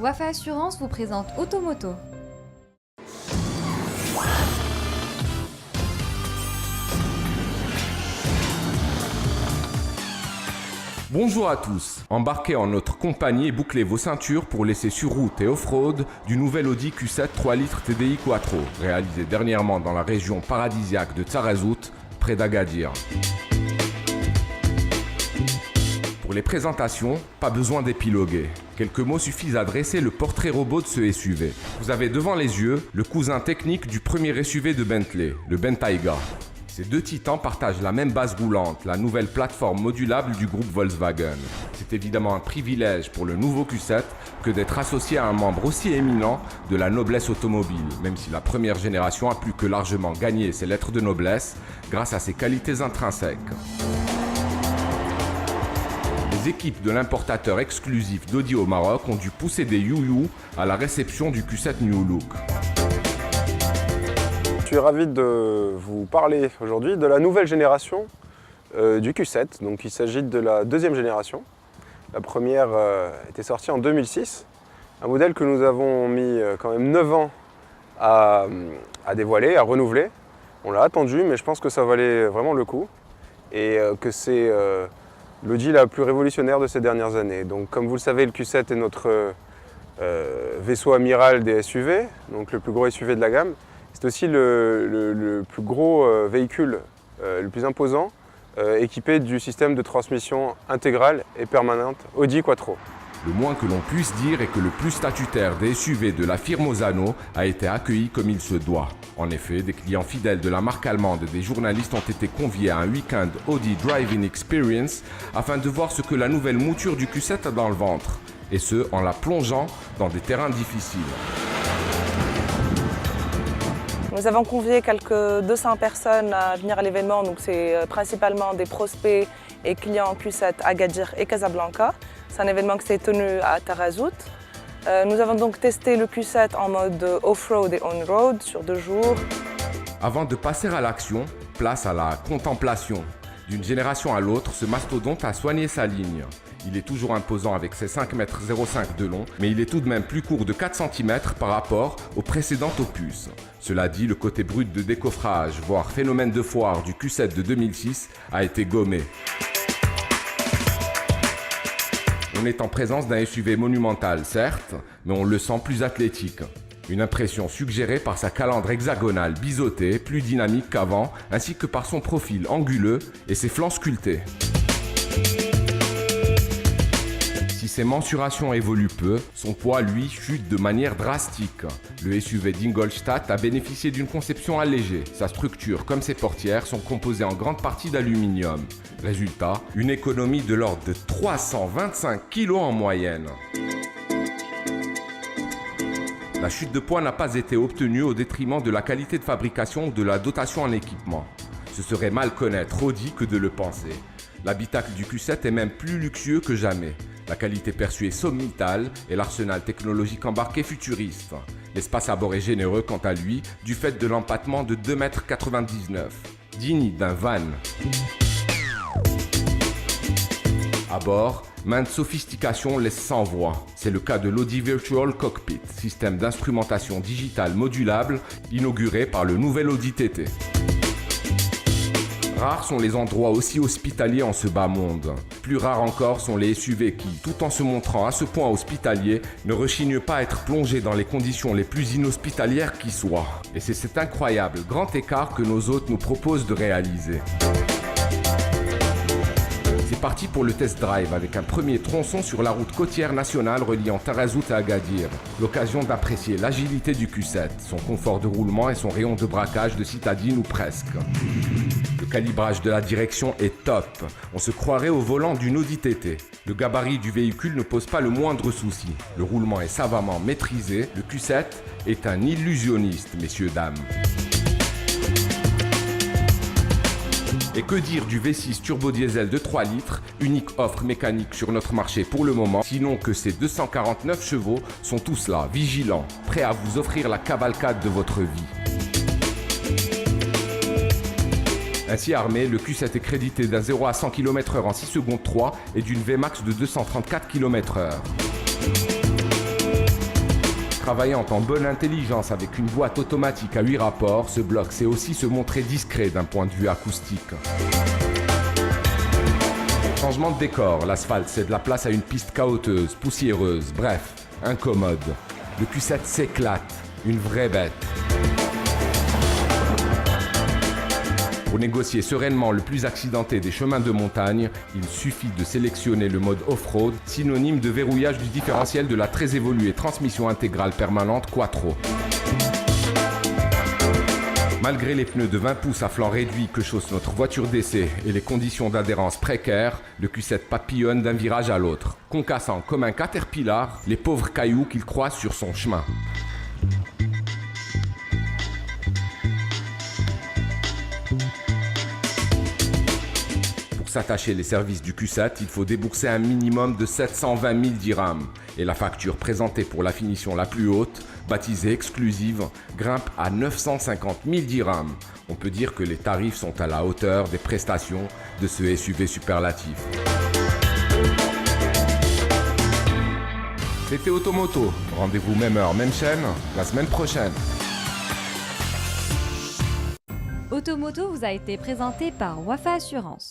Wafa Assurance vous présente Automoto. Bonjour à tous, embarquez en notre compagnie et bouclez vos ceintures pour l'essai sur route et off-road du nouvel Audi Q7 3 litres TDI Quattro, réalisé dernièrement dans la région paradisiaque de Tarazout, près d'Agadir. Pour les présentations, pas besoin d'épiloguer. Quelques mots suffisent à dresser le portrait robot de ce SUV. Vous avez devant les yeux le cousin technique du premier SUV de Bentley, le Bentayga. Ces deux titans partagent la même base roulante, la nouvelle plateforme modulable du groupe Volkswagen. C'est évidemment un privilège pour le nouveau Q7 que d'être associé à un membre aussi éminent de la noblesse automobile, même si la première génération a plus que largement gagné ses lettres de noblesse grâce à ses qualités intrinsèques. Les équipes de l'importateur exclusif d'Audi au Maroc ont dû pousser des you-you à la réception du Q7 New Look. Je suis ravi de vous parler aujourd'hui de la nouvelle génération du Q7. Donc, il s'agit de la deuxième génération. La première était sortie en 2006. Un modèle que nous avons mis quand même 9 ans à dévoiler, à renouveler. On l'a attendu, mais je pense que ça valait vraiment le coup. Et que c'est l'Audi la plus révolutionnaire de ces dernières années. Donc, comme vous le savez, le Q7 est notre vaisseau amiral des SUV, donc le plus gros SUV de la gamme. C'est aussi le plus gros véhicule, le plus imposant, équipé du système de transmission intégrale et permanente Audi Quattro. Le moins que l'on puisse dire est que le plus statutaire des SUV de la firme Osano a été accueilli comme il se doit. En effet, des clients fidèles de la marque allemande et des journalistes ont été conviés à un week-end Audi Drive-In Experience afin de voir ce que la nouvelle mouture du Q7 a dans le ventre, et ce, en la plongeant dans des terrains difficiles. Nous avons convié quelques 200 personnes à venir à l'événement, donc c'est principalement des prospects et clients Q7 Agadir et Casablanca. C'est un événement qui s'est tenu à Tarazout. Nous avons donc testé le Q7 en mode off-road et on-road sur 2 jours. Avant de passer à l'action, place à la contemplation. D'une génération à l'autre, ce mastodonte a soigné sa ligne. Il est toujours imposant avec ses 5,05 m de long, mais il est tout de même plus court de 4 cm par rapport au précédent opus. Cela dit, le côté brut de décoffrage, voire phénomène de foire du Q7 de 2006 a été gommé. On est en présence d'un SUV monumental, certes, mais on le sent plus athlétique. Une impression suggérée par sa calandre hexagonale biseautée, plus dynamique qu'avant, ainsi que par son profil anguleux et ses flancs sculptés. Si ses mensurations évoluent peu, son poids, lui, chute de manière drastique. Le SUV d'Ingolstadt a bénéficié d'une conception allégée. Sa structure comme ses portières sont composées en grande partie d'aluminium. Résultat, une économie de l'ordre de 325 kg en moyenne. La chute de poids n'a pas été obtenue au détriment de la qualité de fabrication ou de la dotation en équipement. Ce serait mal connaître Audi que de le penser. L'habitacle du Q7 est même plus luxueux que jamais. La qualité perçue est sommitale et l'arsenal technologique embarqué futuriste. L'espace à bord est généreux quant à lui, du fait de l'empattement de 2,99 m, digne d'un van. À bord, maintes sophistications laissent sans voix. C'est le cas de l'Audi Virtual Cockpit, système d'instrumentation digitale modulable inauguré par le nouvel Audi TT. Rares sont les endroits aussi hospitaliers en ce bas monde. Plus rares encore sont les SUV qui, tout en se montrant à ce point hospitaliers, ne rechignent pas à être plongés dans les conditions les plus inhospitalières qui soient. Et c'est cet incroyable grand écart que nos hôtes nous proposent de réaliser. C'est parti pour le test drive avec un premier tronçon sur la route côtière nationale reliant Tarazout à Agadir. L'occasion d'apprécier l'agilité du Q7, son confort de roulement et son rayon de braquage de citadine ou presque. Le calibrage de la direction est top. On se croirait au volant d'une Audi TT. Le gabarit du véhicule ne pose pas le moindre souci. Le roulement est savamment maîtrisé. Le Q7 est un illusionniste, messieurs, dames. Et que dire du V6 turbo-diesel de 3 litres, unique offre mécanique sur notre marché pour le moment, sinon que ces 249 chevaux sont tous là, vigilants, prêts à vous offrir la cavalcade de votre vie. Ainsi armé, le Q7 est crédité d'un 0 à 100 km/h en 6 secondes 3 et d'une Vmax de 234 km/h. Travaillant en bonne intelligence avec une boîte automatique à 8 rapports, ce bloc sait aussi se montrer discret d'un point de vue acoustique. Changement de décor, l'asphalte cède la place à une piste cahoteuse, poussiéreuse, bref, incommode. Le Q7 s'éclate, une vraie bête. Pour négocier sereinement le plus accidenté des chemins de montagne, il suffit de sélectionner le mode off-road, synonyme de verrouillage du différentiel de la très évoluée transmission intégrale permanente Quattro. Malgré les pneus de 20 pouces à flanc réduit que chausse notre voiture d'essai et les conditions d'adhérence précaires, le Q7 papillonne d'un virage à l'autre, concassant comme un caterpillar les pauvres cailloux qu'il croise sur son chemin. Pour s'attacher les services du Q7, il faut débourser un minimum de 720 000 dirhams. Et la facture présentée pour la finition la plus haute, baptisée exclusive, grimpe à 950 000 dirhams. On peut dire que les tarifs sont à la hauteur des prestations de ce SUV superlatif. C'était Automoto. Rendez-vous même heure, même chaîne, la semaine prochaine. Automoto vous a été présenté par Wafa Assurance.